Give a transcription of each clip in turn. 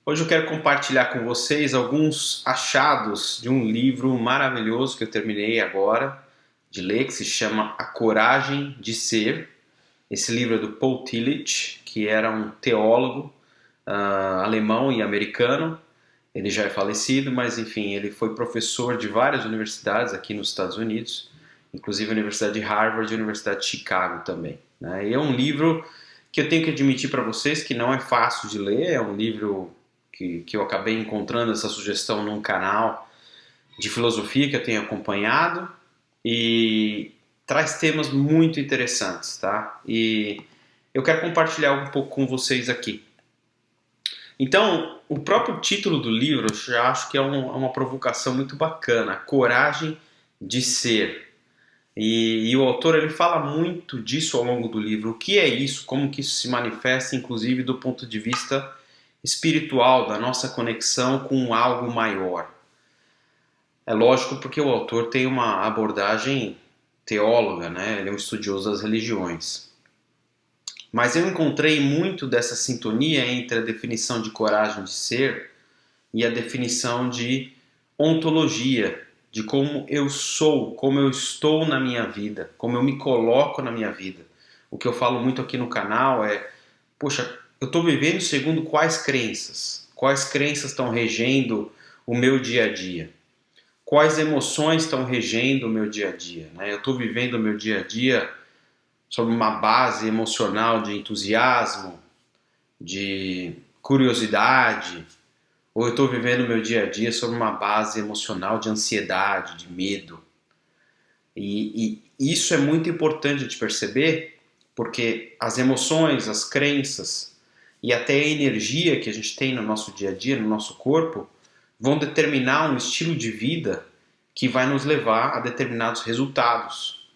Hoje eu quero compartilhar com vocês alguns achados de um livro maravilhoso que eu terminei agora de ler, que se chama A Coragem de Ser. Esse livro é do Paul Tillich, que era um teólogo alemão e americano. Ele já é falecido, mas enfim, ele foi professor de várias universidades aqui nos Estados Unidos, inclusive a Universidade de Harvard e a Universidade de Chicago também, né? E é um livro que eu tenho que admitir para vocês que não é fácil de ler, é um livro que eu acabei encontrando essa sugestão num canal de filosofia que eu tenho acompanhado e traz temas muito interessantes, tá? E eu quero compartilhar um pouco com vocês aqui. Então, o próprio título do livro eu já acho que é uma provocação muito bacana, a coragem de ser. E o autor ele fala muito disso ao longo do livro. O que é isso? Como que isso se manifesta, inclusive do ponto de vista espiritual, da nossa conexão com algo maior. É lógico porque o autor tem uma abordagem teóloga, né? Ele é um estudioso das religiões. Mas eu encontrei muito dessa sintonia entre a definição de coragem de ser e a definição de ontologia, de como eu sou, como eu estou na minha vida, como eu me coloco na minha vida. O que eu falo muito aqui no canal é, poxa, eu estou vivendo segundo quais crenças? Quais crenças estão regendo o meu dia a dia? Quais emoções estão regendo o meu dia a dia? Né? Eu estou vivendo o meu dia a dia sobre uma base emocional de entusiasmo, de curiosidade, ou eu estou vivendo o meu dia a dia sobre uma base emocional de ansiedade, de medo. E isso é muito importante de perceber, porque as emoções, as crenças e até a energia que a gente tem no nosso dia a dia, no nosso corpo, vão determinar um estilo de vida que vai nos levar a determinados resultados.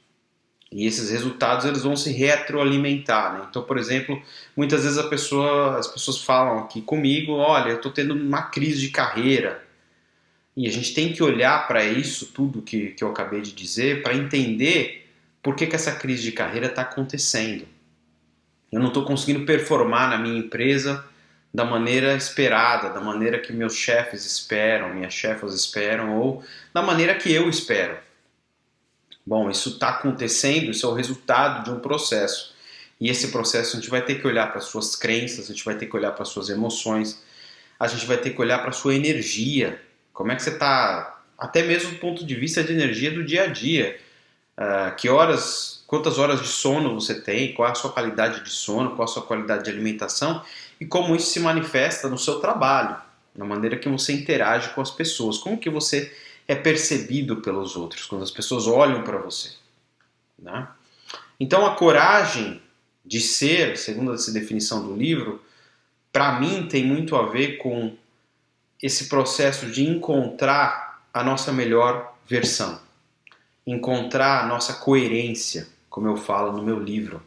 E esses resultados eles vão se retroalimentar, né? Então, por exemplo, muitas vezes as pessoas falam aqui comigo, olha, eu estou tendo uma crise de carreira. E a gente tem que olhar para isso tudo que eu acabei de dizer para entender por que essa crise de carreira está acontecendo. Eu não estou conseguindo performar na minha empresa da maneira esperada, da maneira que meus chefes esperam, minhas chefas esperam, ou da maneira que eu espero. Bom, isso está acontecendo, isso é o resultado de um processo. E esse processo a gente vai ter que olhar para as suas crenças, a gente vai ter que olhar para as suas emoções, a gente vai ter que olhar para a sua energia. Como é que você está, até mesmo do ponto de vista de energia do dia a dia. Quantas horas de sono você tem, qual é a sua qualidade de sono, qual é a sua qualidade de alimentação e como isso se manifesta no seu trabalho, na maneira que você interage com as pessoas, como que você é percebido pelos outros, quando as pessoas olham para você, né? Então a coragem de ser, segundo essa definição do livro, para mim tem muito a ver com esse processo de encontrar a nossa melhor versão, encontrar a nossa coerência, como eu falo no meu livro.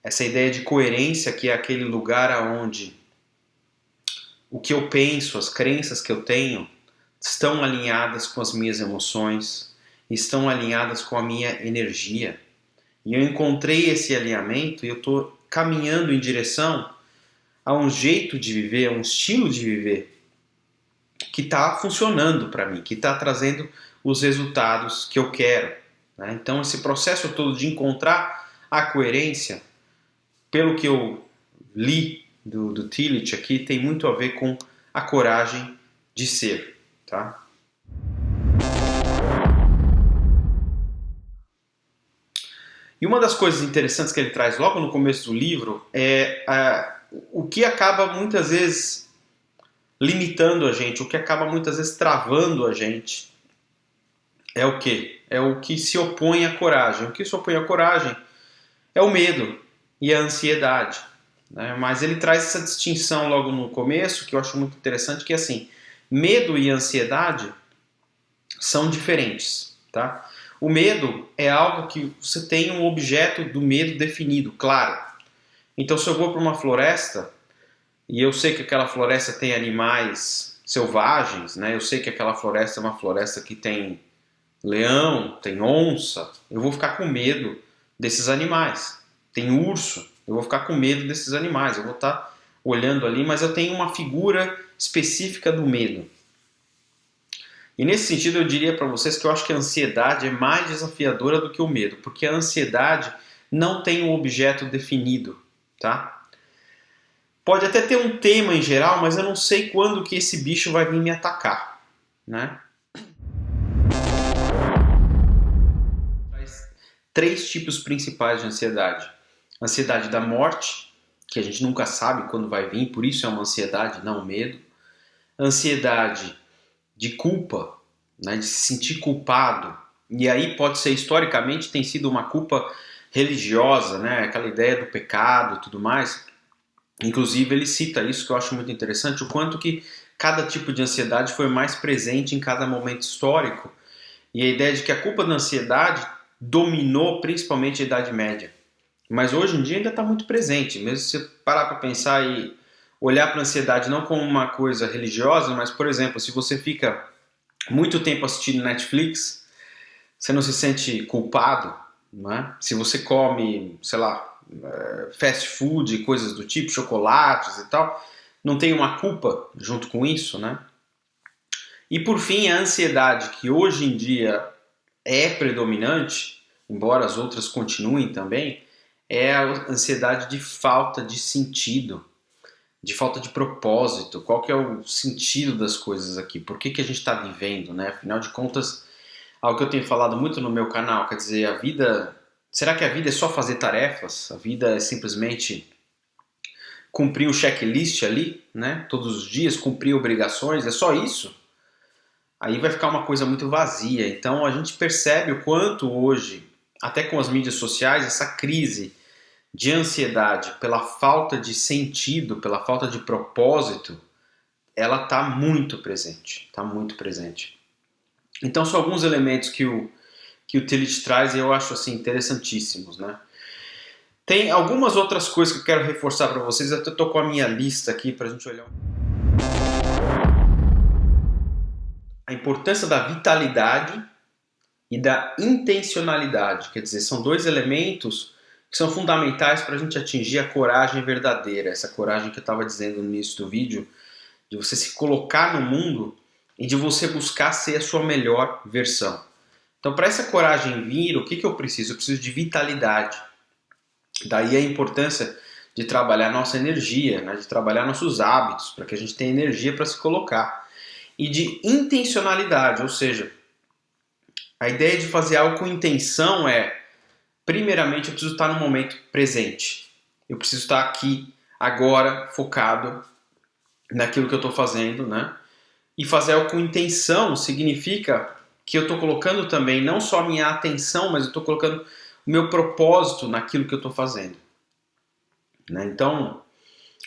Essa ideia de coerência que é aquele lugar onde o que eu penso, as crenças que eu tenho, estão alinhadas com as minhas emoções, estão alinhadas com a minha energia. E eu encontrei esse alinhamento e eu estou caminhando em direção a um jeito de viver, a um estilo de viver que está funcionando para mim, que está trazendo os resultados que eu quero, né? Então esse processo todo de encontrar a coerência, pelo que eu li do Tillich aqui, tem muito a ver com a coragem de ser, tá? E uma das coisas interessantes que ele traz logo no começo do livro é o que acaba muitas vezes limitando a gente, o que acaba muitas vezes travando a gente. É o quê? É o que se opõe à coragem. O que se opõe à coragem é o medo e a ansiedade, né? Mas ele traz essa distinção logo no começo, que eu acho muito interessante, que é assim, medo e ansiedade são diferentes, tá? O medo é algo que você tem um objeto do medo definido, claro. Então, se eu vou para uma floresta e eu sei que aquela floresta tem animais selvagens, né? Eu sei que aquela floresta é uma floresta que tem leão, tem onça, eu vou ficar com medo desses animais. Tem urso, eu vou ficar com medo desses animais, eu vou estar olhando ali, mas eu tenho uma figura específica do medo. E nesse sentido eu diria para vocês que eu acho que a ansiedade é mais desafiadora do que o medo, porque a ansiedade não tem um objeto definido, tá? Pode até ter um tema em geral, mas eu não sei quando que esse bicho vai vir me atacar, né? Três tipos principais de ansiedade. Ansiedade da morte, que a gente nunca sabe quando vai vir, por isso é uma ansiedade, não um medo. Ansiedade de culpa, né, de se sentir culpado. E aí pode ser, historicamente, tem sido uma culpa religiosa, né, aquela ideia do pecado e tudo mais. Inclusive ele cita isso, que eu acho muito interessante, o quanto que cada tipo de ansiedade foi mais presente em cada momento histórico. E a ideia de que a culpa da ansiedade dominou principalmente a Idade Média. Mas hoje em dia ainda está muito presente. Mesmo se você parar para pensar e olhar para a ansiedade não como uma coisa religiosa, mas, por exemplo, se você fica muito tempo assistindo Netflix, você não se sente culpado, não é? Se você come, sei lá, fast food, coisas do tipo, chocolates e tal, não tem uma culpa junto com isso, né? E por fim, a ansiedade, que hoje em dia é predominante, embora as outras continuem também, é a ansiedade de falta de sentido, de falta de propósito. Qual que é o sentido das coisas aqui? Por que a gente está vivendo, né? Afinal de contas, algo que eu tenho falado muito no meu canal, quer dizer, a vida... Será que a vida é só fazer tarefas? A vida é simplesmente cumprir um checklist ali, né? Todos os dias, cumprir obrigações, é só isso? Aí vai ficar uma coisa muito vazia. Então a gente percebe o quanto hoje, até com as mídias sociais, essa crise de ansiedade pela falta de sentido, pela falta de propósito, ela está muito presente. Está muito presente. Então são alguns elementos que o Tillich traz e eu acho assim, interessantíssimos, né? Tem algumas outras coisas que eu quero reforçar para vocês. Eu estou com a minha lista aqui para a gente olhar. A importância da vitalidade e da intencionalidade. Quer dizer, são dois elementos que são fundamentais para a gente atingir a coragem verdadeira. Essa coragem que eu estava dizendo no início do vídeo, de você se colocar no mundo e de você buscar ser a sua melhor versão. Então, para essa coragem vir, o que eu preciso? Eu preciso de vitalidade. Daí a importância de trabalhar nossa energia, né? De trabalhar nossos hábitos, para que a gente tenha energia para se colocar. E de intencionalidade, ou seja, a ideia de fazer algo com intenção é, primeiramente, eu preciso estar no momento presente. Eu preciso estar aqui, agora, focado naquilo que eu estou fazendo, né? E fazer algo com intenção significa que eu estou colocando também não só a minha atenção, mas eu estou colocando o meu propósito naquilo que eu estou fazendo, né? Então,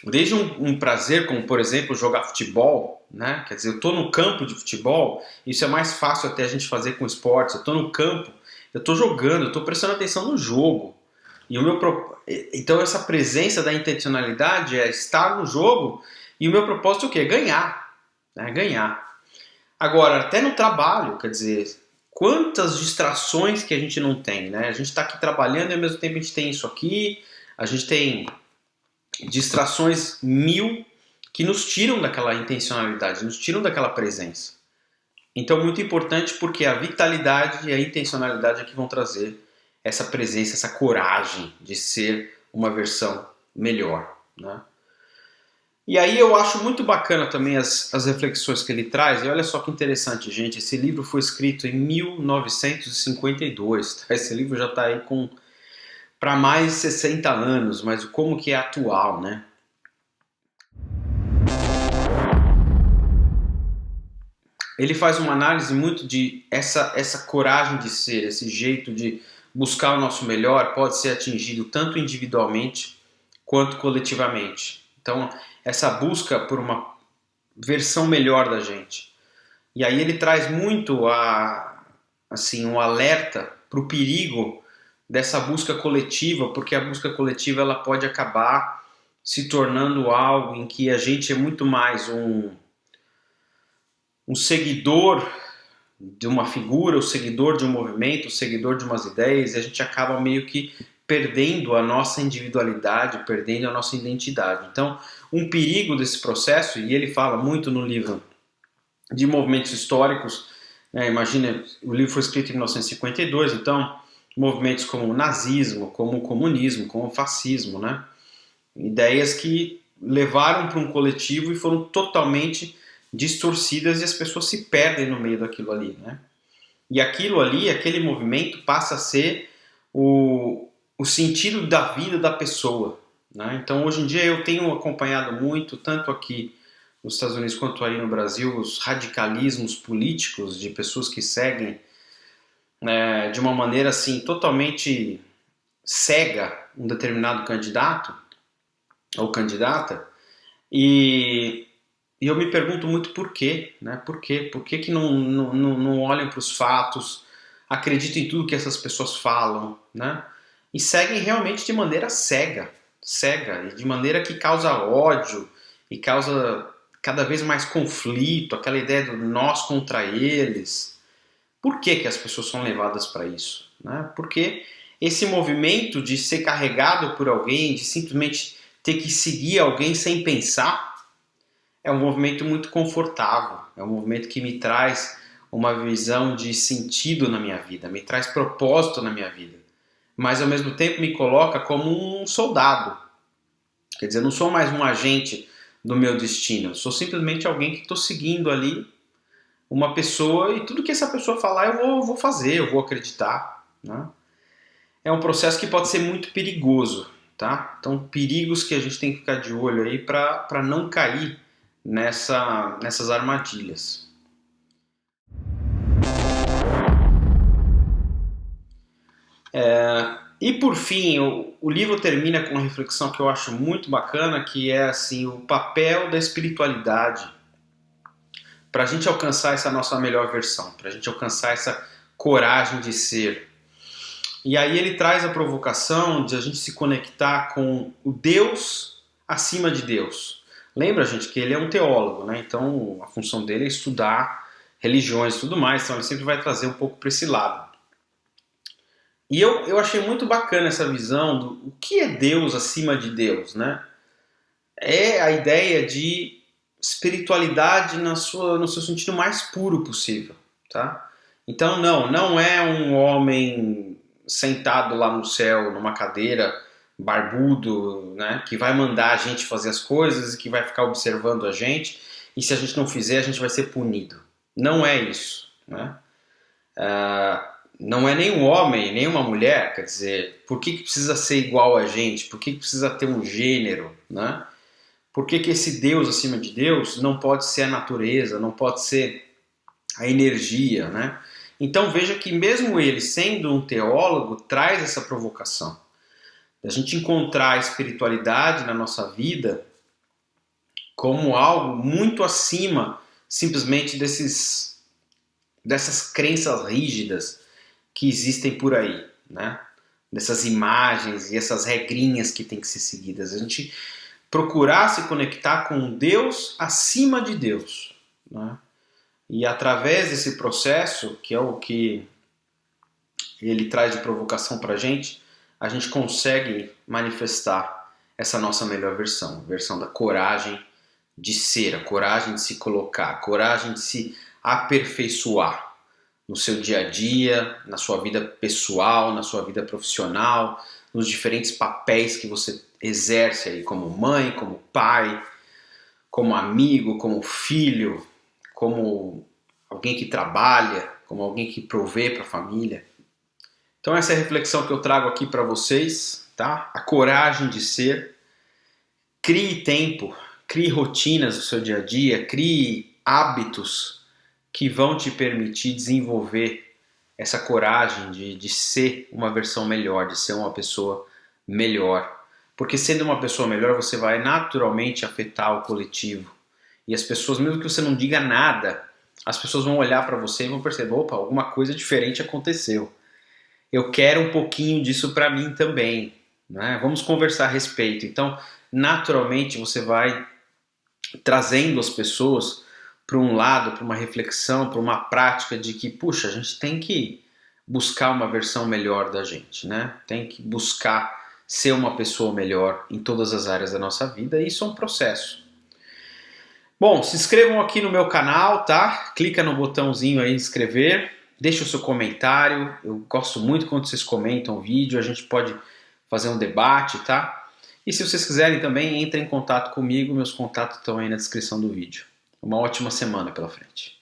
desde um prazer, como por exemplo jogar futebol, né? Quer dizer, eu estou no campo de futebol, isso é mais fácil até a gente fazer com esportes. Eu estou no campo, eu estou jogando, eu estou prestando atenção no jogo. E então essa presença da intencionalidade é estar no jogo e o meu propósito é o quê? Ganhar, né? Ganhar. Agora, até no trabalho, quer dizer, quantas distrações que a gente não tem, né? A gente está aqui trabalhando e ao mesmo tempo a gente tem isso aqui, a gente tem distrações mil que nos tiram daquela intencionalidade, nos tiram daquela presença. Então, muito importante porque a vitalidade e a intencionalidade é que vão trazer essa presença, essa coragem de ser uma versão melhor, né? E aí eu acho muito bacana também as reflexões que ele traz. E olha só que interessante, gente. Esse livro foi escrito em 1952. Tá? Esse livro já está aí para mais de 60 anos, mas como que é atual, né? Ele faz uma análise muito de essa coragem de ser, esse jeito de buscar o nosso melhor pode ser atingido tanto individualmente quanto coletivamente. Então, essa busca por uma versão melhor da gente. E aí ele traz muito um alerta para o perigo dessa busca coletiva, porque a busca coletiva ela pode acabar se tornando algo em que a gente é muito mais um seguidor de uma figura, o seguidor de um movimento, o seguidor de umas ideias, e a gente acaba meio que perdendo a nossa individualidade, perdendo a nossa identidade. Então, um perigo desse processo, e ele fala muito no livro de movimentos históricos, né? Imagina, o livro foi escrito em 1952, então movimentos como o nazismo, como o comunismo, como o fascismo, né? Ideias que levaram para um coletivo e foram totalmente distorcidas e as pessoas se perdem no meio daquilo ali, né? E aquilo ali, aquele movimento passa a ser o sentido da vida da pessoa, né? Então hoje em dia eu tenho acompanhado muito, tanto aqui nos Estados Unidos quanto aí no Brasil, os radicalismos políticos de pessoas que seguem de uma maneira assim totalmente cega um determinado candidato ou candidata, e eu me pergunto muito por quê, né? Por quê? Por que não olham para os fatos, acreditam em tudo que essas pessoas falam, né? E seguem realmente de maneira cega, e de maneira que causa ódio e causa cada vez mais conflito, aquela ideia do nós contra eles. Por que as pessoas são levadas para isso, né? Porque esse movimento de ser carregado por alguém, de simplesmente ter que seguir alguém sem pensar, é um movimento muito confortável, é um movimento que me traz uma visão de sentido na minha vida, me traz propósito na minha vida, mas ao mesmo tempo me coloca como um soldado. Quer dizer, eu não sou mais um agente do meu destino, eu sou simplesmente alguém que estou seguindo ali uma pessoa e tudo que essa pessoa falar eu vou fazer, eu vou acreditar, né? É um processo que pode ser muito perigoso, tá? Então, perigos que a gente tem que ficar de olho aí para não cair nessas armadilhas. E por fim, o livro termina com uma reflexão que eu acho muito bacana, que é assim, o papel da espiritualidade para a gente alcançar essa nossa melhor versão, para a gente alcançar essa coragem de ser. E aí ele traz a provocação de a gente se conectar com o Deus acima de Deus. Lembra, gente, que ele é um teólogo, né? Então a função dele é estudar religiões e tudo mais, então ele sempre vai trazer um pouco para esse lado. E eu achei muito bacana essa visão do o que é Deus acima de Deus, né? É a ideia de espiritualidade no seu sentido mais puro possível, tá? Então não é um homem sentado lá no céu, numa cadeira, barbudo, né, que vai mandar a gente fazer as coisas e que vai ficar observando a gente, e se a gente não fizer, a gente vai ser punido. Não é isso, né? Não é nem um homem, nem uma mulher, quer dizer, por que precisa ser igual a gente? Por que precisa ter um gênero, né? Por que esse Deus acima de Deus não pode ser a natureza, não pode ser a energia, né? Então veja que mesmo ele, sendo um teólogo, traz essa provocação. A gente encontrar a espiritualidade na nossa vida como algo muito acima simplesmente dessas crenças rígidas que existem por aí, né? Dessas imagens e essas regrinhas que tem que ser seguidas. A gente procurar se conectar com Deus acima de Deus, né? E através desse processo, que é o que ele traz de provocação para a gente consegue manifestar essa nossa melhor versão, a versão da coragem de ser, a coragem de se colocar, a coragem de se aperfeiçoar no seu dia a dia, na sua vida pessoal, na sua vida profissional, nos diferentes papéis que você exerce aí como mãe, como pai, como amigo, como filho, como alguém que trabalha, como alguém que provê para a família. Então essa é a reflexão que eu trago aqui para vocês, tá? A coragem de ser. Crie tempo, crie rotinas no seu dia a dia, crie hábitos que vão te permitir desenvolver essa coragem de ser uma versão melhor, de ser uma pessoa melhor. Porque sendo uma pessoa melhor, você vai naturalmente afetar o coletivo. E as pessoas, mesmo que você não diga nada, as pessoas vão olhar para você e vão perceber, opa, alguma coisa diferente aconteceu. Eu quero um pouquinho disso para mim também, né? Vamos conversar a respeito. Então, naturalmente, você vai trazendo as pessoas para um lado, para uma reflexão, para uma prática de que, puxa, a gente tem que buscar uma versão melhor da gente, né? Tem que buscar ser uma pessoa melhor em todas as áreas da nossa vida, e isso é um processo. Bom, se inscrevam aqui no meu canal, tá? Clica no botãozinho aí inscrever, deixa o seu comentário. Eu gosto muito quando vocês comentam o vídeo, a gente pode fazer um debate, tá? E se vocês quiserem também, entrem em contato comigo, meus contatos estão aí na descrição do vídeo. Uma ótima semana pela frente.